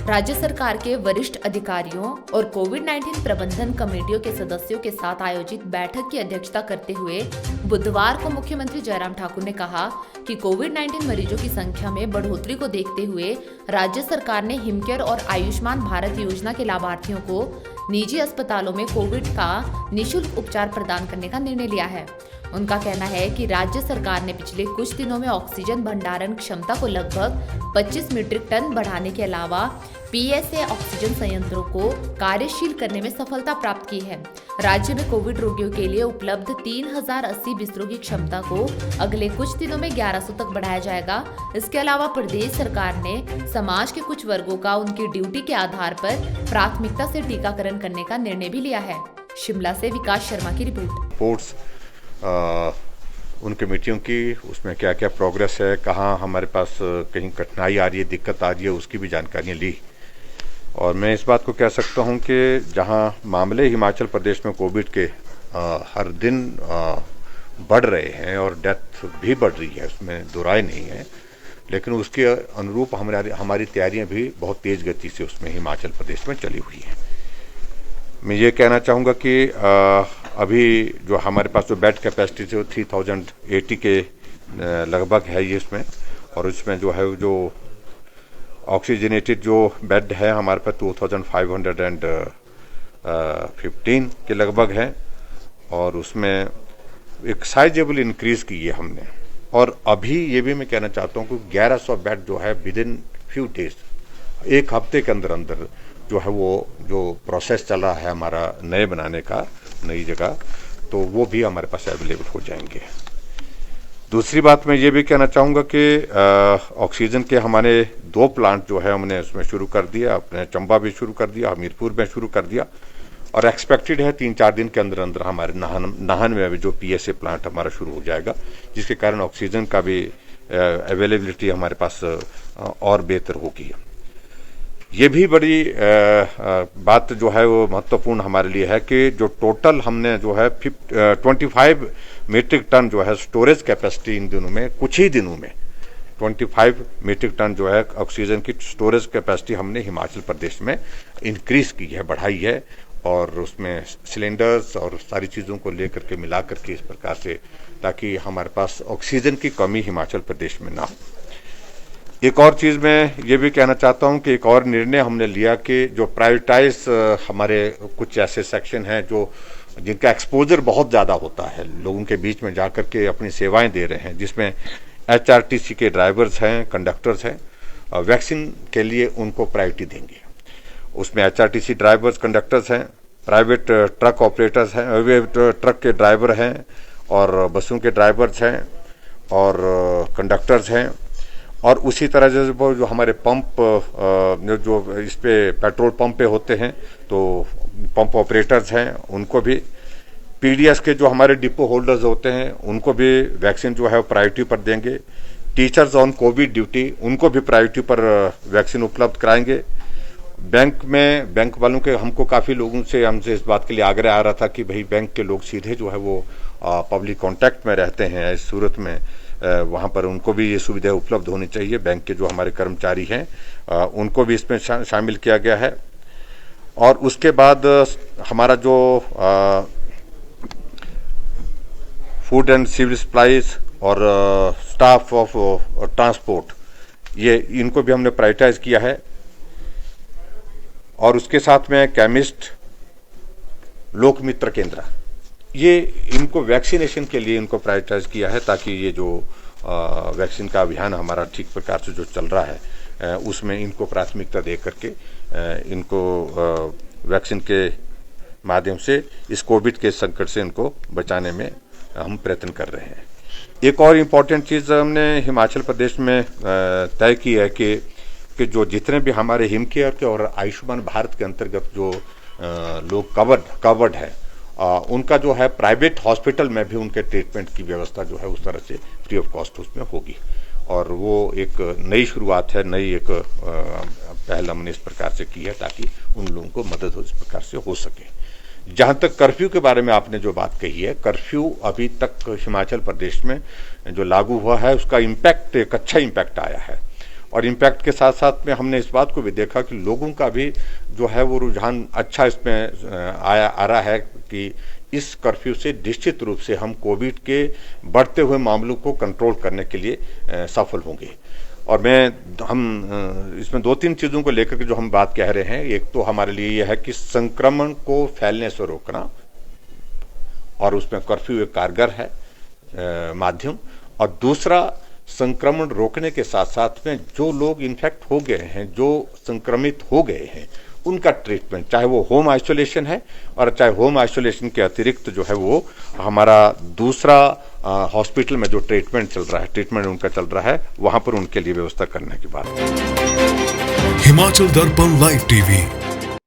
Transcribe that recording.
राज्य सरकार के वरिष्ठ अधिकारियों और कोविड-19 प्रबंधन कमेटियों के सदस्यों के साथ आयोजित बैठक की अध्यक्षता करते हुए बुधवार को मुख्यमंत्री जयराम ठाकुर ने कहा कि कोविड-19 मरीजों की संख्या में बढ़ोतरी को देखते हुए राज्य सरकार ने हिमकेयर और आयुष्मान भारत योजना के लाभार्थियों को निजी अस्पतालों में कोविड का निःशुल्क उपचार प्रदान करने का निर्णय लिया है। उनका कहना है कि राज्य सरकार ने पिछले कुछ दिनों में ऑक्सीजन भंडारण क्षमता को लगभग 25 मीट्रिक टन बढ़ाने के अलावा पीएसए ऑक्सीजन संयंत्रों को कार्यशील करने में सफलता प्राप्त की है। राज्य में कोविड रोगियों के लिए उपलब्ध 3080 बिस्तरों की क्षमता को अगले कुछ दिनों में 1100 तक बढ़ाया जाएगा। इसके अलावा प्रदेश सरकार ने समाज के कुछ वर्गों का उनकी ड्यूटी के आधार पर प्राथमिकता से टीकाकरण करने का निर्णय भी लिया है। शिमला से विकास शर्मा की रिपोर्ट। उन कमेटियों की उसमें क्या क्या प्रोग्रेस है, कहाँ हमारे पास कहीं कठिनाई आ रही है, दिक्कत आ रही है, उसकी भी जानकारियाँ ली। और मैं इस बात को कह सकता हूँ कि जहाँ मामले हिमाचल प्रदेश में कोविड के हर दिन बढ़ रहे हैं और डेथ भी बढ़ रही है, उसमें दो राय नहीं है, लेकिन उसके अनुरूप हमारी तैयारियाँ भी बहुत तेज़ गति से उसमें हिमाचल प्रदेश में चली हुई हैं। मैं ये कहना चाहूँगा कि अभी जो हमारे पास जो बेड कैपेसिटी थी वो 3080 के लगभग है ये इसमें, और उसमें जो है जो ऑक्सीजनेटेड जो बेड है हमारे पास 2515 के लगभग है, और उसमें एक साइजेबल इंक्रीज की है हमने। और अभी ये भी मैं कहना चाहता हूँ कि 1100 बेड जो है विद इन फ्यू डेज, एक हफ्ते के अंदर अंदर जो है वो जो प्रोसेस चल रहा है हमारा नए बनाने का, नई जगह, तो वो भी हमारे पास अवेलेबल हो जाएंगे। दूसरी बात मैं ये भी कहना चाहूँगा कि ऑक्सीजन के हमारे 2 प्लांट जो है हमने उसमें शुरू कर दिया, अपने चंबा भी शुरू कर दिया, हमीरपुर में शुरू कर दिया, और एक्सपेक्टेड है 3-4 दिन के अंदर अंदर हमारे नाहन में भी जो पीएसए प्लांट हमारा शुरू हो जाएगा, जिसके कारण ऑक्सीजन का भी अवेलेबिलिटी हमारे पास और बेहतर होगी। ये भी बड़ी बात जो है वो महत्वपूर्ण हमारे लिए है कि जो टोटल हमने जो है 25 मीट्रिक टन जो है स्टोरेज कैपेसिटी इन दिनों में, कुछ ही दिनों में 25 मीट्रिक टन जो है ऑक्सीजन की स्टोरेज कैपेसिटी हमने हिमाचल प्रदेश में इंक्रीज की है, बढ़ाई है, और उसमें सिलेंडर्स और सारी चीज़ों को लेकर के मिला करके इस प्रकार से, ताकि हमारे पास ऑक्सीजन की कमी हिमाचल प्रदेश में ना हो। एक और चीज़ मैं ये भी कहना चाहता हूँ कि एक और निर्णय हमने लिया कि जो प्राइवेटाइज हमारे कुछ ऐसे सेक्शन हैं जो जिनका एक्सपोजर बहुत ज़्यादा होता है, लोगों के बीच में जा कर के अपनी सेवाएं दे रहे हैं, जिसमें एचआरटीसी के ड्राइवर्स हैं, कंडक्टर्स हैं, वैक्सीन के लिए उनको प्रायोरिटी देंगे। उसमें एचआरटीसी ड्राइवर्स, कंडक्टर्स हैं, प्राइवेट ट्रक ऑपरेटर्स हैं, ट्रक के ड्राइवर हैं, और बसों के ड्राइवर्स हैं, और कंडक्टर्स हैं, और उसी तरह जो हमारे पंप जो इस पे पेट्रोल पंप पे होते हैं तो पंप ऑपरेटर्स हैं, उनको भी, पीडीएस के जो हमारे डिपो होल्डर्स होते हैं उनको भी वैक्सीन जो है प्रायोरिटी पर देंगे। टीचर्स ऑन कोविड ड्यूटी, उनको भी प्रायोरिटी पर वैक्सीन उपलब्ध कराएंगे। बैंक वालों के हमको काफ़ी लोगों से हमसे इस बात के लिए आग्रह आ रहा था कि भाई बैंक के लोग सीधे जो है वो पब्लिक कांटेक्ट में रहते हैं, इस सूरत में वहाँ पर उनको भी ये सुविधा उपलब्ध होनी चाहिए। बैंक के जो हमारे कर्मचारी हैं उनको भी इसमें शामिल किया गया है। और उसके बाद हमारा जो फूड एंड सिविल सप्लाईज और स्टाफ ऑफ ट्रांसपोर्ट, ये इनको भी हमने प्रायोरिटाइज किया है। और उसके साथ में केमिस्ट, लोक मित्र केंद्र, ये इनको वैक्सीनेशन के लिए इनको प्रायोरिटाइज किया है, ताकि ये जो वैक्सीन का अभियान हमारा ठीक प्रकार से जो चल रहा है उसमें इनको प्राथमिकता दे करके इनको वैक्सीन के माध्यम से इस कोविड के संकट से इनको बचाने में हम प्रयत्न कर रहे हैं। एक और इम्पॉर्टेंट चीज़ हमने हिमाचल प्रदेश में तय की है कि जो जितने भी हमारे हिमकेयर के और आयुष्मान भारत के अंतर्गत जो लोग कवर्ड है, उनका जो है प्राइवेट हॉस्पिटल में भी उनके ट्रीटमेंट की व्यवस्था जो है उस तरह से फ्री ऑफ कॉस्ट उसमें होगी। और वो एक नई शुरुआत है, नई एक पहल हमने इस प्रकार से की है ताकि उन लोगों को मदद हो इस प्रकार से हो सके। जहाँ तक कर्फ्यू के बारे में आपने जो बात कही है, कर्फ्यू अभी तक हिमाचल प्रदेश में जो लागू हुआ है उसका इम्पैक्ट एक अच्छा इम्पैक्ट आया है। और इम्पैक्ट के साथ साथ में हमने इस बात को भी देखा कि लोगों का भी जो है वो रुझान अच्छा इसमें आ रहा है कि इस कर्फ्यू से निश्चित रूप से हम कोविड के बढ़ते हुए मामलों को कंट्रोल करने के लिए सफल होंगे। और हम इसमें 2-3 चीज़ों को लेकर के जो हम बात कह रहे हैं, एक तो हमारे लिए यह है कि संक्रमण को फैलने से रोकना, और उसमें कर्फ्यू एक कारगर है माध्यम, और दूसरा संक्रमण रोकने के साथ साथ में जो लोग इन्फेक्ट हो गए हैं, जो संक्रमित हो गए हैं, उनका ट्रीटमेंट, चाहे वो होम आइसोलेशन है और चाहे होम आइसोलेशन के अतिरिक्त जो है वो हमारा दूसरा हॉस्पिटल में जो ट्रीटमेंट चल रहा है, ट्रीटमेंट उनका चल रहा है, वहां पर उनके लिए व्यवस्था करने की बात है। हिमाचल दर्पण लाइव टीवी